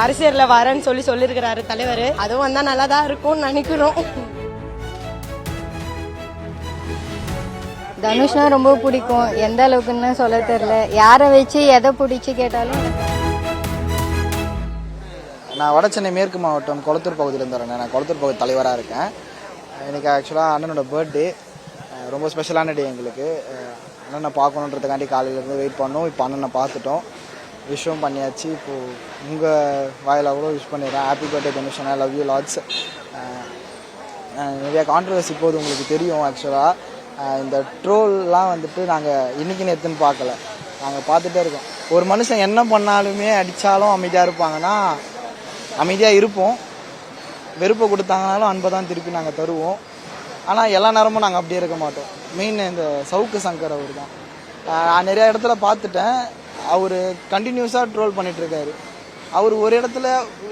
அரசியல்ல வரேன்னு சொல்லிருக்கிறாரு தலைவர். அதுவும் வந்தா நல்லா தான் இருக்கும்னு நினைக்கிறோம். தனுஷ்னா ரொம்ப பிடிக்கும். எந்த அளவுக்குன்னு சொல்ல தெரியல. யாரை வச்சு எதை பிடிச்சி கேட்டாலும். நான் வடசென்னை மேற்கு மாவட்டம் கொளத்தூர் பகுதியிலேருந்து வரேன். நான் கொளத்தூர் பகுதி தலைவராக இருக்கேன். எனக்கு ஆக்சுவலாக அண்ணனோட பர்த்டே, ரொம்ப ஸ்பெஷலான டே எங்களுக்கு. அண்ணனை பார்க்கணுன்றதுக்காண்டி காலையிலேருந்து வெயிட் பண்ணோம். இப்போ அண்ணனை பார்த்துட்டோம், விஷயம் பண்ணியாச்சு. இப்போது உங்கள் வாயிலாக கூட விஷ் பண்ணிடுறேன். Happy birthday Dhanush, I love you lots. நிறையா கான்ட்ரவர்சி இப்போது உங்களுக்கு தெரியும். ஆக்சுவலாக இந்த ட்ரோல்லாம் வந்துட்டு நாங்கள் இன்றைக்கி நேற்றுன்னு பார்க்கல, நாங்கள் பார்த்துட்டே இருக்கோம். ஒரு மனுஷன் என்ன பண்ணாலுமே அடித்தாலும் அமைதியாக இருப்பாங்கன்னா அமைதியாக இருப்போம். வெறுப்பை கொடுத்தாங்கனாலும் அன்பை தான் திருப்பி நாங்கள் தருவோம். ஆனால் எல்லா நேரமும் நாங்கள் அப்படியே இருக்க மாட்டோம். மெயின் இந்த சவுக்கு சங்கர் அவர் தான். நான் நிறையா இடத்துல பார்த்துட்டேன். அவர் கண்டினியூஸாக ட்ரோல் பண்ணிகிட்ருக்காரு. அவர் ஒரு இடத்துல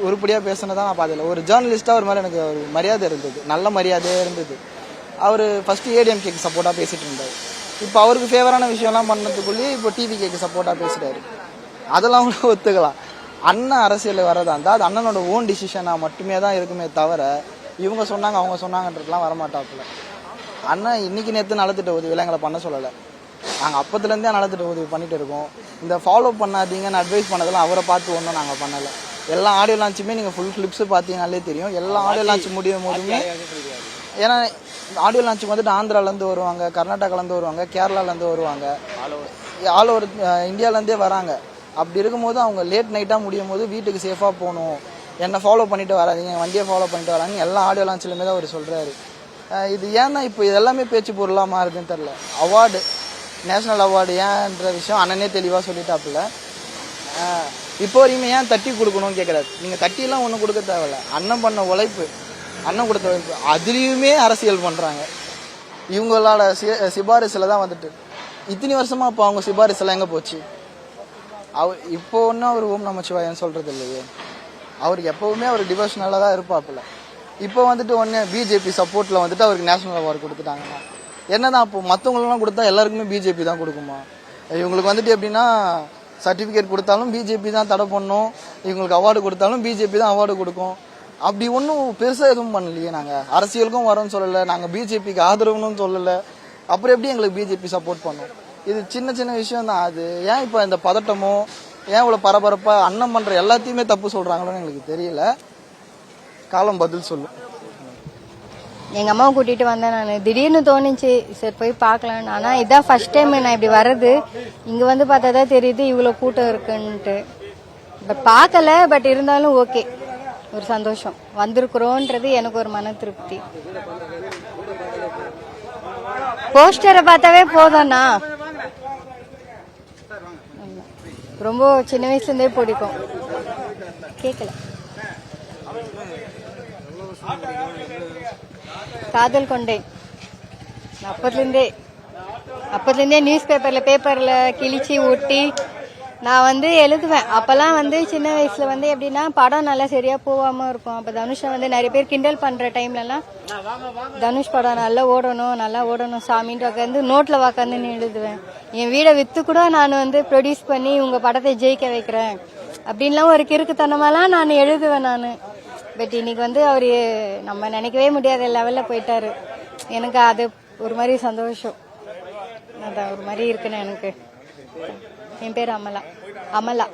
உருப்படியாக பேசினதான் நான் பார்த்ததில்ல. ஒரு ஜேர்னலிஸ்ட்டாக ஒரு மாதிரி எனக்கு ஒரு மரியாதை இருந்தது, நல்ல மரியாதையாக இருந்தது. அவர் ஃபஸ்ட்டு ஏடிஎம்கேக்கு சப்போர்ட்டாக பேசிகிட்டு இருந்தார். இப்போ அவருக்கு ஃபேவரான விஷயம்லாம் பண்ணதுக்குள்ளேயே இப்போ டிவிகேக்கு சப்போர்ட்டாக பேசுகிறாரு. அதெல்லாம் கூட ஒத்துக்கலாம். அண்ணன் அரசியலில் வரதா இருந்தால் அது அண்ணனோட ஓன் டிசிஷனாக மட்டுமே தான் இருக்குமே தவிர இவங்க சொன்னாங்க அவங்க சொன்னாங்கன்றதுலாம் வரமாட்டாப்புல. அண்ணன் இன்றைக்கி நேற்று நலத்திட்ட உதவியில் எங்களை பண்ண சொல்லலை. நாங்கள் அப்போத்துலேருந்தே நலத்திட்ட உதவி பண்ணிகிட்டு இருக்கோம். இந்த ஃபாலோ பண்ணாதீங்கன்னு அட்வைஸ் பண்ணதெல்லாம் அவரை பார்த்து ஒன்றும் நாங்கள் பண்ணலை. எல்லா ஆடியோ லான்ச்சுமே நீங்கள் ஃபுல் கிளிப்ஸு பார்த்தீங்கனாலே தெரியும். எல்லா ஆடியோ லான்ச் முடியும் போதுமே, ஏன்னா ஆடியோ லான்ச்சுக்கு வந்துட்டு ஆந்திராலேருந்து வருவாங்க, கர்நாடகாலேருந்து வருவாங்க, கேரளாலேருந்து வருவாங்க, ஆல் ஓவர் இந்தியாவிலேருந்தே வராங்க. அப்படி இருக்கும்போது அவங்க லேட் நைட்டாக முடியும் போது வீட்டுக்கு சேஃபாக போகணும், என்னை ஃபாலோ பண்ணிட்டு வராதிங்க, வண்டியை ஃபாலோ பண்ணிட்டு வராங்க, எல்லா ஆடியோ லான்ச்சிலுமே தான் அவர் சொல்கிறாரு. இது ஏன்னா இப்போ இது எல்லாமே பேச்சு பொருளாக மாறுதுன்னு தெரில. அவார்டு, நேஷ்னல் அவார்டு ஏன்ற விஷயம் அண்ணனே தெளிவாக சொல்லிட்டாப்புல. இப்போ வரைக்குமே ஏன் தட்டி கொடுக்கணும்னு கேட்குறாரு. நீங்கள் தட்டிலாம் ஒன்றும் கொடுக்க தேவையில்ல. அண்ணன் பண்ண உழைப்பு, அண்ணன் கொடுத்த உழைப்பு, அதுலேயுமே அரசியல் பண்ணுறாங்க. இவங்களோட சிபாரிசில் தான் வந்துட்டு இத்தனை வருஷமாக இப்போ அவங்க சிபாரிசெல்லாம் எங்கே போச்சு? இப்போ ஒன்றும் அவர் ஓம் நமச்சிவாயன்னு சொல்கிறது இல்லையே. அவருக்கு எப்போவுமே அவர் டிவோஷனலாக தான் இருப்பாப்புல. இப்போ வந்துட்டு ஒன்று பிஜேபி சப்போர்ட்டில் வந்துட்டு அவருக்கு நேஷனல் அவார்டு கொடுத்துட்டாங்கன்னா என்ன தான் அப்போ மற்றவங்களெலாம் கொடுத்தா எல்லாருக்குமே பிஜேபி தான் கொடுக்குமா? இவங்களுக்கு வந்துட்டு எப்படின்னா சர்டிஃபிகேட் கொடுத்தாலும் பிஜேபி தான் தடை பண்ணும், இவங்களுக்கு அவார்டு கொடுத்தாலும் பிஜேபி தான் அவார்டு கொடுக்கும். அப்படி ஒன்றும் பெருசாக எதுவும் பண்ணலையே. நாங்கள் அரசியலுக்கும் வரோன்னு சொல்லலை, நாங்கள் பிஜேபிக்கு ஆதரவுன்னு சொல்லலை. அப்புறம் எப்படி எங்களுக்கு பிஜேபி சப்போர்ட் பண்ணோம்? இது சின்ன சின்ன விஷயம் தான். அது ஏன் இப்போ இந்த பதட்டமோ, ஏன் இவ்வளோ பரபரப்பாக அண்ணன் பண்ணுற எல்லாத்தையுமே தப்பு சொல்கிறாங்களோன்னு எங்களுக்கு தெரியல. காலம் பதில் சொல்லும். எங்கள் அம்மாவை கூட்டிகிட்டு வந்தேன். நான் திடீர்னு தோணுச்சு சரி போய் பார்க்கலான்னு. ஆனால் இதான் ஃபர்ஸ்ட் டைம் நான் இப்படி வர்றது. இங்கே வந்து பார்த்தா தான் தெரியுது இவ்வளோ கூட்டம் இருக்குன்ட்டு. பட் பார்க்கல, பட் இருந்தாலும் ஓகே, ஒரு சந்தோஷம். வந்திருக்கிறோன்றது எனக்கு ஒரு மன திருப்தி. போஸ்டரை பார்த்தாவே போதும்ண்ணா. ரொம்ப சின்ன வயசுலேருந்தே பிடிக்கும். கேட்கல. காதல் கொண்டேன். அப்போதுலேருந்தே நியூஸ் பேப்பரில் கிழிச்சி ஒட்டி நான் வந்து எழுதுவேன். அப்போல்லாம் வந்து சின்ன வயசில் வந்து எப்படின்னா படம் நல்லா சரியாக போகாமல் இருக்கும். அப்போ தனுஷை வந்து நிறைய பேர் கிண்டல் பண்ணுற டைம்லலாம் தனுஷ் படம் நல்லா ஓடணும் சாமின்ட்டு உட்காந்து நோட்டில் உக்காந்து எழுதுவேன். என் வீடை விற்று கூட நான் வந்து ப்ரொடியூஸ் பண்ணி உங்கள் படத்தை ஜெயிக்க வைக்கிறேன் அப்படின்லாம் ஒரு கிறுக்குத்தனமாலாம் நான் எழுதுவேன் நான். பட் இன்னைக்கு வந்து அவர் நம்ம நினைக்கவே முடியாத லெவலில் போயிட்டாரு. எனக்கு அது ஒரு மாதிரி சந்தோஷம். அதான் ஒரு மாதிரி இருக்குன்னு எனக்கு. என் பேர் அமலா.